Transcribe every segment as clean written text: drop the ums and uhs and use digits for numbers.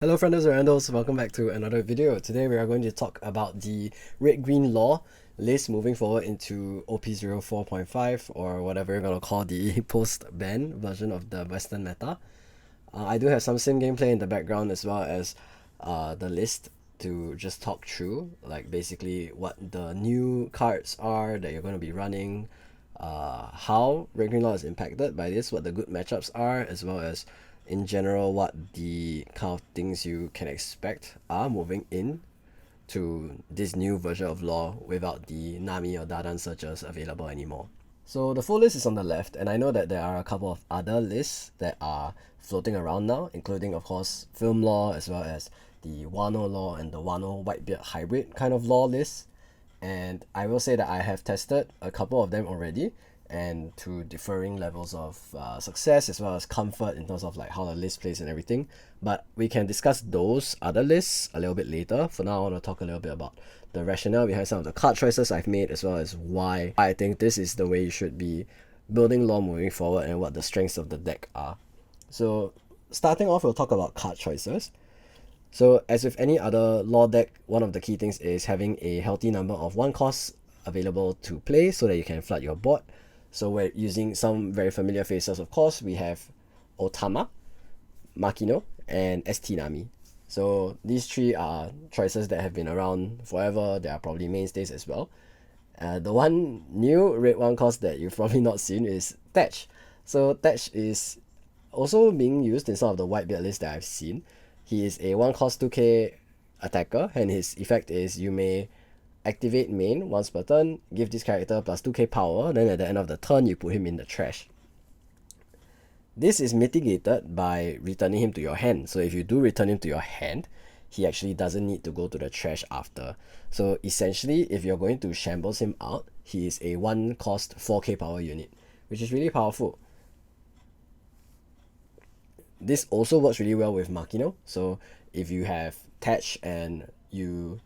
Hello friendos and randos, welcome back to another video. Today we are going to talk about the red-green law list moving forward into OP04.5 or whatever you're going to call the post-ban version of the Western meta. I do have some sim gameplay in the background as well as the list to just talk through, like basically what the new cards are that you're going to be running, how red-green law is impacted by this, what the good matchups are, as well as in general what the kind of things you can expect are moving in to this new version of law without the NAMI or DADAN searches available anymore. So the full list is on the left, and I know that there are a couple of other lists that are floating around now, including of course film law as well as the Wano law and the Wano Whitebeard hybrid kind of law lists. And I will say that I have tested a couple of them already, and to differing levels of success as well as comfort in terms of like how the list plays and everything. But we can discuss those other lists a little bit later. For now, I want to talk a little bit about the rationale behind some of the card choices I've made, as well as why I think this is the way you should be building law moving forward and what the strengths of the deck are. So starting off, we'll talk about card choices. So as with any other law deck, one of the key things is having a healthy number of 1-costs available to play so that you can flood your board. So we're using some very familiar faces, of course. We have Otama, Makino, and ST NAMI. So these three are choices that have been around forever. They are probably mainstays as well. The one new red 1-cost that you've probably not seen is Thatch. So Thatch is also being used in some of the Whitebeard lists that I've seen. He is a 1-cost 2k attacker, and his effect is you may activate main once per turn, give this character plus 2k power, then at the end of the turn you put him in the trash. This is mitigated by returning him to your hand. So if you do return him to your hand, he actually doesn't need to go to the trash after. So essentially, if you're going to shambles him out, he is a 1-cost 4k power unit, which is really powerful. This also works really well with Makino. So if you have Thatch and you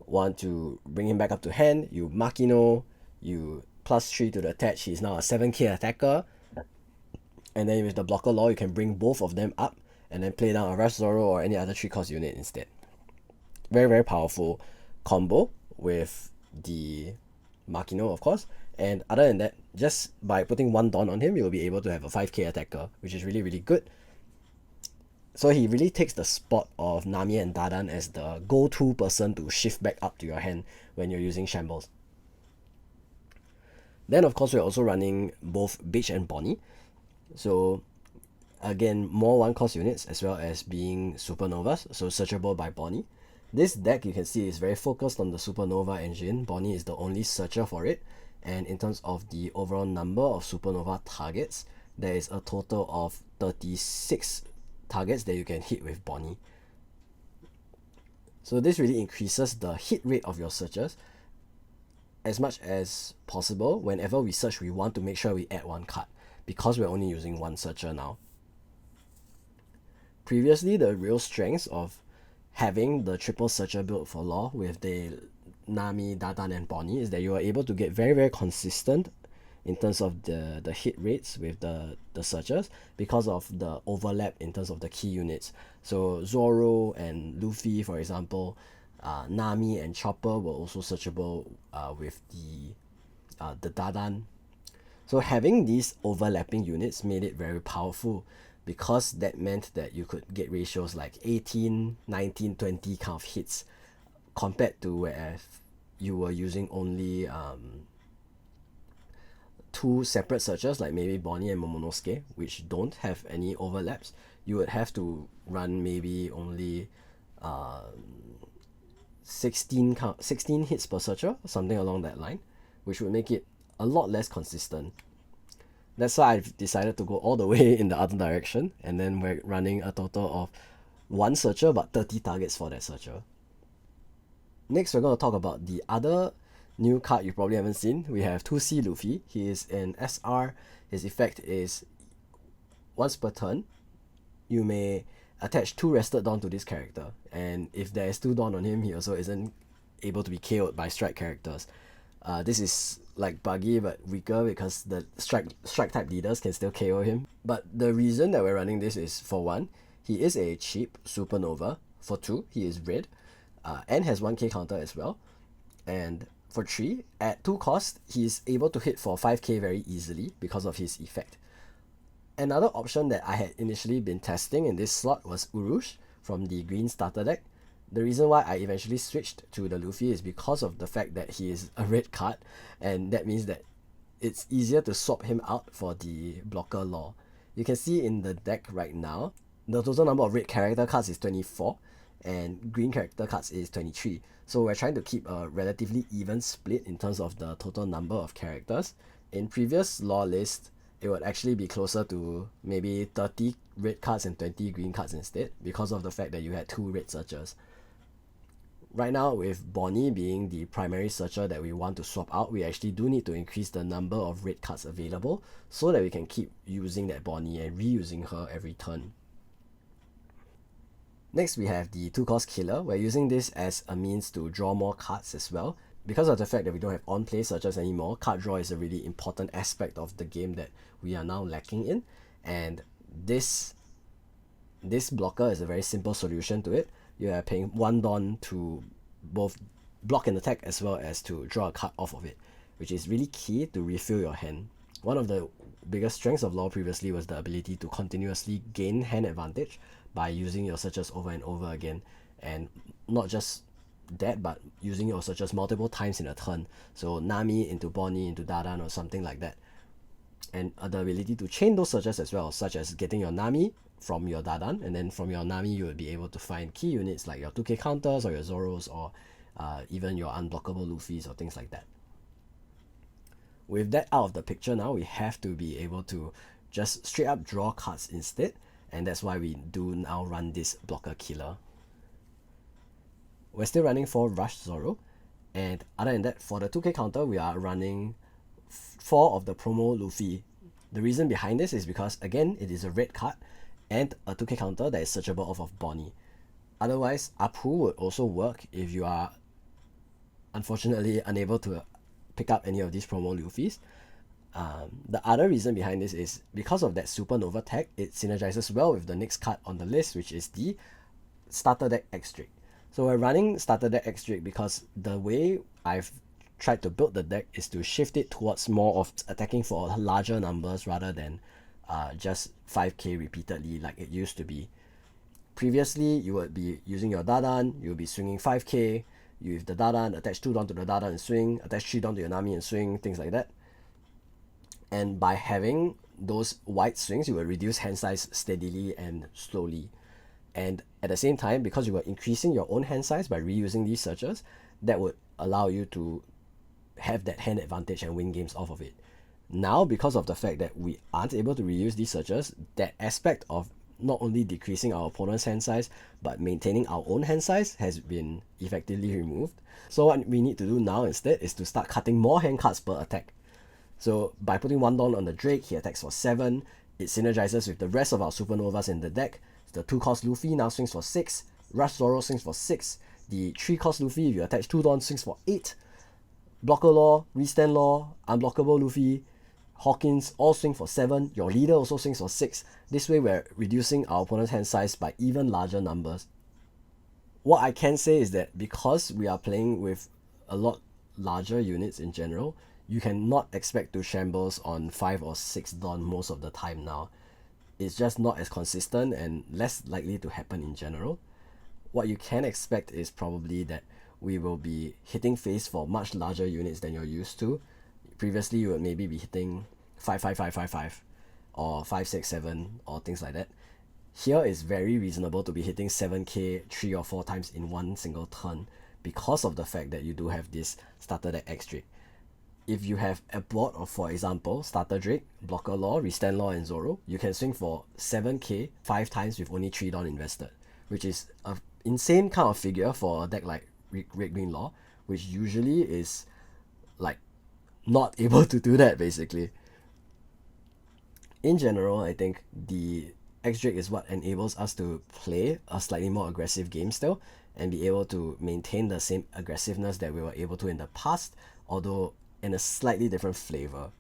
want to bring him back up to hand, you Makino, you plus 3 to the Thatch, he's now a 7k attacker. And then with the blocker law, you can bring both of them up and then play down a Rush Zoro or any other 3-cost unit instead. Very, very powerful combo with the Makino, of course. And other than that, just by putting 1 Dawn on him, you'll be able to have a 5k attacker, which is really, really good. So he really takes the spot of Nami and Dadan as the go-to person to shift back up to your hand when you're using shambles. Then of course we're also running both Bitch and Bonnie. So again, more 1-cost units as well as being supernovas, so searchable by Bonnie. This deck you can see is very focused on the supernova engine. Bonnie is the only searcher for it, and in terms of the overall number of supernova targets, there is a total of 36 targets that you can hit with Bonnie. So this really increases the hit rate of your searches as much as possible. Whenever we search, we want to make sure we add 1 card because we're only using 1 searcher now. Previously, the real strengths of having the triple searcher build for law with the Nami, Dadan, and Bonnie is that you are able to get very, very consistent in terms of the hit rates with the searchers because of the overlap in terms of the key units. So Zoro and Luffy, for example, Nami and Chopper were also searchable with the Dadan. So having these overlapping units made it very powerful because that meant that you could get ratios like 18, 19, 20 kind of hits compared to where you were using only 2 separate searchers like maybe Bonnie and Momonosuke, which don't have any overlaps. You would have to run maybe only 16 hits per searcher, something along that line, which would make it a lot less consistent. That's why I've decided to go all the way in the other direction, and then we're running a total of 1 searcher but 30 targets for that searcher. Next, we're going to talk about the other new card you probably haven't seen. We have 2C Luffy. He is an SR. His effect is once per turn, you may attach 2 rested Dawn to this character, and if there is 2 Dawn on him, he also isn't able to be KO'd by strike characters. This is like buggy but weaker because the strike type leaders can still KO him. But the reason that we're running this is, for one, He is a cheap supernova. For 2, he is red, and has 1k counter as well. And for 3, at 2 cost, he is able to hit for 5k very easily because of his effect. Another option that I had initially been testing in this slot was Urush from the green starter deck. The reason why I eventually switched to the Luffy is because of the fact that he is a red card, and that means that it's easier to swap him out for the blocker law. You can see in the deck right now, the total number of red character cards is 24 and green character cards is 23. So we're trying to keep a relatively even split in terms of the total number of characters. In previous law lists, it would actually be closer to maybe 30 red cards and 20 green cards instead, because of the fact that you had 2 red searchers. Right now, with Bonnie being the primary searcher that we want to swap out, we actually do need to increase the number of red cards available so that we can keep using that Bonnie and reusing her every turn. Next, we have the 2-cost killer. We're using this as a means to draw more cards as well. Because of the fact that we don't have on-play searchers anymore, card draw is a really important aspect of the game that we are now lacking in. And this blocker is a very simple solution to it. You are paying 1 Don to both block and attack as well as to draw a card off of it, which is really key to refill your hand. One of the biggest strengths of Law previously was the ability to continuously gain hand advantage by using your searches over and over again, and not just that, but using your searches multiple times in a turn. So NAMI into Bonnie into DADAN or something like that. And the ability to chain those searches as well, such as getting your NAMI from your DADAN, and then from your NAMI you would be able to find key units like your 2k counters or your Zoros or even your unblockable Luffys or things like that. With that out of the picture now, we have to be able to just straight up draw cards instead, and that's why we do now run this blocker killer. We're still running 4 Rush Zoro, and other than that, for the 2k counter we are running 4 of the promo Luffy. The reason behind this is because, again, it is a red card and a 2k counter that is searchable off of Bonnie. Otherwise, Apu would also work if you are unfortunately unable to pick up any of these promo Luffys. The other reason behind this is because of that supernova tag, it synergizes well with the next card on the list, which is the starter deck X-Drake. So we're running starter deck X-Drake because the way I've tried to build the deck is to shift it towards more of attacking for larger numbers rather than just 5k repeatedly like it used to be. Previously, you would be using your Dadan, you would be swinging 5k, you with the Dadan, attach 2 Don to the Dadan and swing, attach 3 Don to your Nami and swing, things like that. And by having those wide swings, you will reduce hand size steadily and slowly. And at the same time, because you were increasing your own hand size by reusing these searches, that would allow you to have that hand advantage and win games off of it. Now, because of the fact that we aren't able to reuse these searches, that aspect of not only decreasing our opponent's hand size, but maintaining our own hand size has been effectively removed. So what we need to do now instead is to start cutting more hand cards per attack. So by putting 1 Don on the Drake, he attacks for 7, it synergizes with the rest of our supernovas in the deck. The 2-cost Luffy now swings for 6, Rush Zoro swings for 6, the 3-cost Luffy, if you attach 2 Don, swings for 8, Blocker Law, Restand Law, Unblockable Luffy, Hawkins all swing for 7, your leader also swings for 6. This way we're reducing our opponent's hand size by even larger numbers. What I can say is that because we are playing with a lot larger units in general, you cannot expect to shambles on 5 or 6 Don most of the time now. It's just not as consistent and less likely to happen in general. What you can expect is probably that we will be hitting face for much larger units than you're used to. Previously, you would maybe be hitting 5 or 5 6 7 or things like that. Here it's very reasonable to be hitting 7k 3 or 4 times in one single turn because of the fact that you do have this starter deck X-Drake. If you have a board of, for example, Starter Drake, Blocker Law, Restand Law, and Zoro, you can swing for 7k 5 times with only 3 Don invested, which is an insane kind of figure for a deck like Red Green Law, which usually is like not able to do that basically. In general, I think the X-Drake is what enables us to play a slightly more aggressive game still and be able to maintain the same aggressiveness that we were able to in the past, although in a slightly different flavor.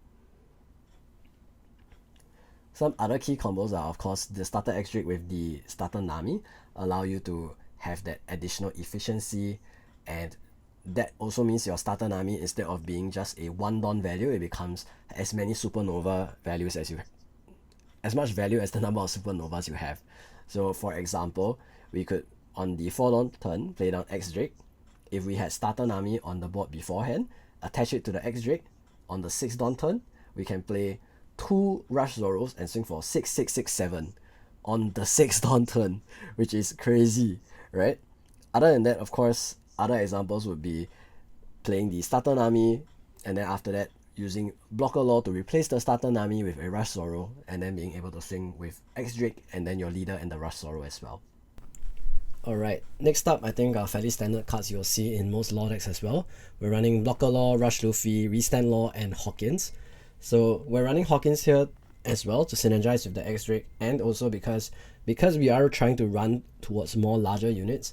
Some other key combos are, of course, the starter X-Drake with the starter NAMI allow you to have that additional efficiency, and that also means your starter NAMI, instead of being just a 1 Don value, it becomes as many supernova values as you as much value as the number of supernovas you have. So for example, we could, on the 4 Don turn, play down X-Drake. If we had starter NAMI on the board beforehand, attach it to the X-Drake. On the 6 Don turn, we can play 2 Rush Zoros and swing for 6 on the 6 Don turn, which is crazy, right? Other than that, of course, other examples would be playing the starter NAMI, and then after that, using Blocker Law to replace the starter NAMI with a Rush Zoro, and then being able to swing with X-Drake and then your leader and the Rush Zoro as well. Alright, next up, I think are fairly standard cards you'll see in most Law decks as well. We're running Blocker Law, Rush Luffy, Restand Law, and Hawkins. So we're running Hawkins here as well to synergize with the X-Drake, and also because we are trying to run towards more larger units,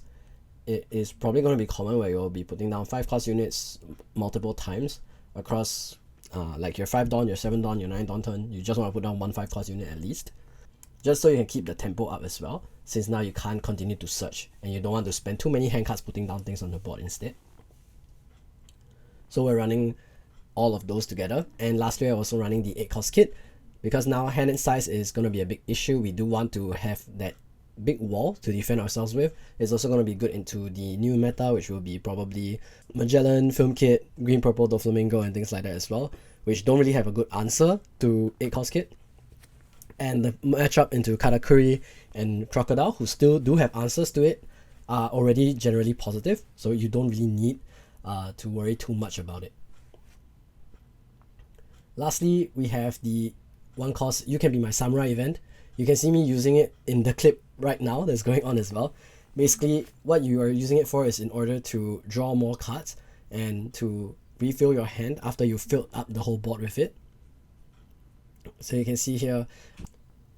it is probably going to be common where you'll be putting down 5 cost units multiple times across like your 5 Don, your 7 Don, your 9 Don turn. You just want to put down 1 5 cost unit at least, just so you can keep the tempo up as well, since now you can't continue to search and you don't want to spend too many hand cards putting down things on the board instead. So we're running all of those together. And lastly, I'm also running the 8 cost kit, because now hand in size is going to be a big issue. We do want to have that big wall to defend ourselves with. It's also going to be good into the new meta, which will be probably Magellan, Film Kit, Green Purple Doflamingo, and things like that as well, which don't really have a good answer to 8 cost kit. And the matchup into Katakuri and Crocodile, who still do have answers to it, are already generally positive, so you don't really need to worry too much about it. Lastly, we have the 1 cost You Can Be My Samurai event. You can see me using it in the clip right now that's going on as well. Basically, what you are using it for is in order to draw more cards and to refill your hand after you've filled up the whole board with it. So you can see here,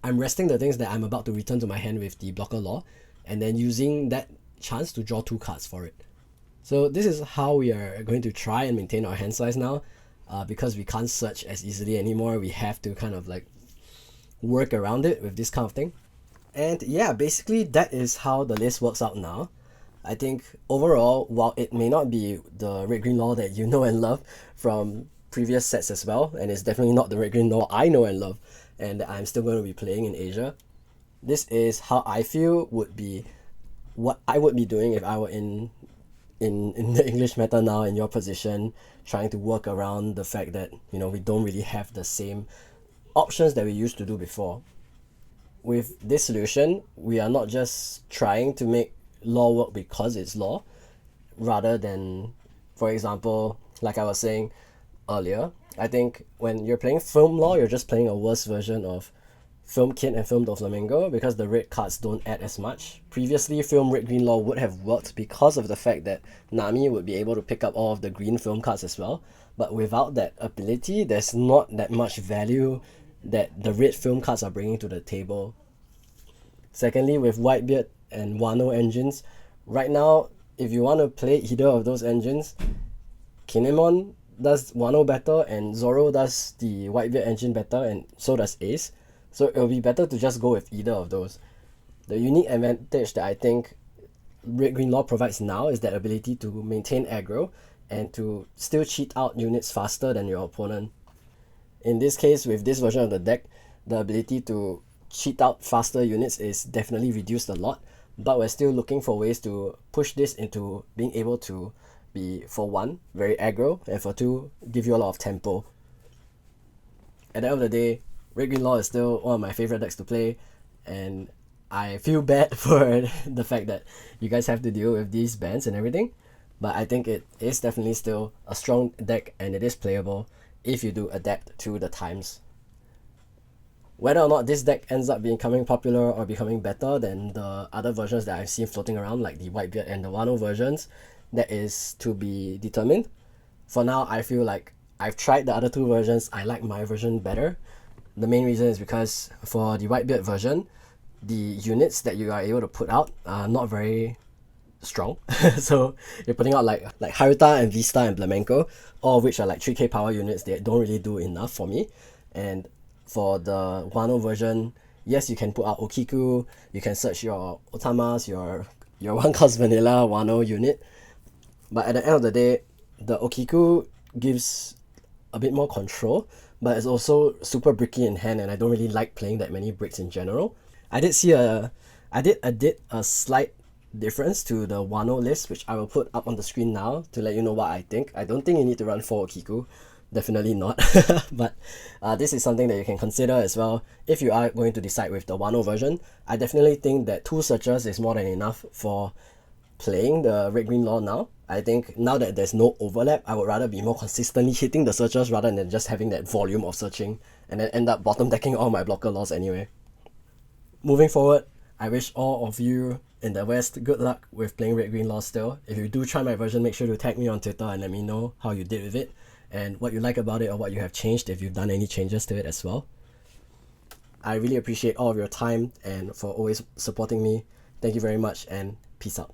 I'm resting the things that I'm about to return to my hand with the Blocker Law, and then using that chance to draw 2 cards for it. So this is how we are going to try and maintain our hand size now. Because we can't search as easily anymore, we have to kind of like work around it with this kind of thing. And yeah, basically that is how the list works out now. I think overall, while it may not be the Red Green Law that you know and love from previous sets as well, and it's definitely not the Red Green Law I know and love and that I'm still going to be playing in Asia, this is how I feel would be what I would be doing if I were in the English meta now, in your position, trying to work around the fact that, you know, we don't really have the same options that we used to do before. With this solution, we are not just trying to make Law work because it's Law, rather than, for example, like I was saying earlier, I think when you're playing Film Law, you're just playing a worse version of Film Kit and Film Doflamingo, because the red cards don't add as much. Previously, Film Red Green Law would have worked because of the fact that NAMI would be able to pick up all of the green film cards as well, but without that ability, there's not that much value that the red film cards are bringing to the table. Secondly, with Whitebeard and Wano engines, right now, if you want to play either of those engines, Kinemon does Wano better and Zoro does the Whitebeard engine better, and so does Ace. So it'll be better to just go with either of those. The unique advantage that I think Red Green Law provides now is that ability to maintain aggro and to still cheat out units faster than your opponent. In this case, with this version of the deck, the ability to cheat out faster units is definitely reduced a lot, but we're still looking for ways to push this into being able to be, for 1, very aggro, and for 2, give you a lot of tempo. At the end of the day, Red Green Law is still one of my favorite decks to play, and I feel bad for the fact that you guys have to deal with these bans and everything, but I think it is definitely still a strong deck and it is playable if you do adapt to the times. Whether or not this deck ends up becoming popular or becoming better than the other versions that I've seen floating around, like the Whitebeard and the Wano versions, that is to be determined. For now, I feel like I've tried the other 2 versions, I like my version better. The main reason is because for the Whitebeard version, the units that you are able to put out are not very strong. So you're putting out like Haruta and Vista and Flamenco, all of which are like 3k power units that don't really do enough for me. And for the Wano version, yes, you can put out Okiku, you can search your Otamas, your one cost vanilla Wano unit, but at the end of the day, the Okiku gives a bit more control, but it's also super bricky in hand, and I don't really like playing that many bricks in general. I did see I did a slight difference to the Wano list, which I will put up on the screen now to let you know what I think. I don't think you need to run 4 Okiku, definitely not. But this is something that you can consider as well if you are going to decide with the Wano version. I definitely think that 2 searches is more than enough for playing the red green law now. I think now that there's no overlap, I would rather be more consistently hitting the searches rather than just having that volume of searching and then end up bottom decking all my blocker laws anyway. Moving forward, I wish all of you in the West good luck with playing red green law still. If you do try my version, make sure to tag me on Twitter and let me know how you did with it and what you like about it or what you have changed if you've done any changes to it as well. I really appreciate all of your time and for always supporting me. Thank you very much and peace out.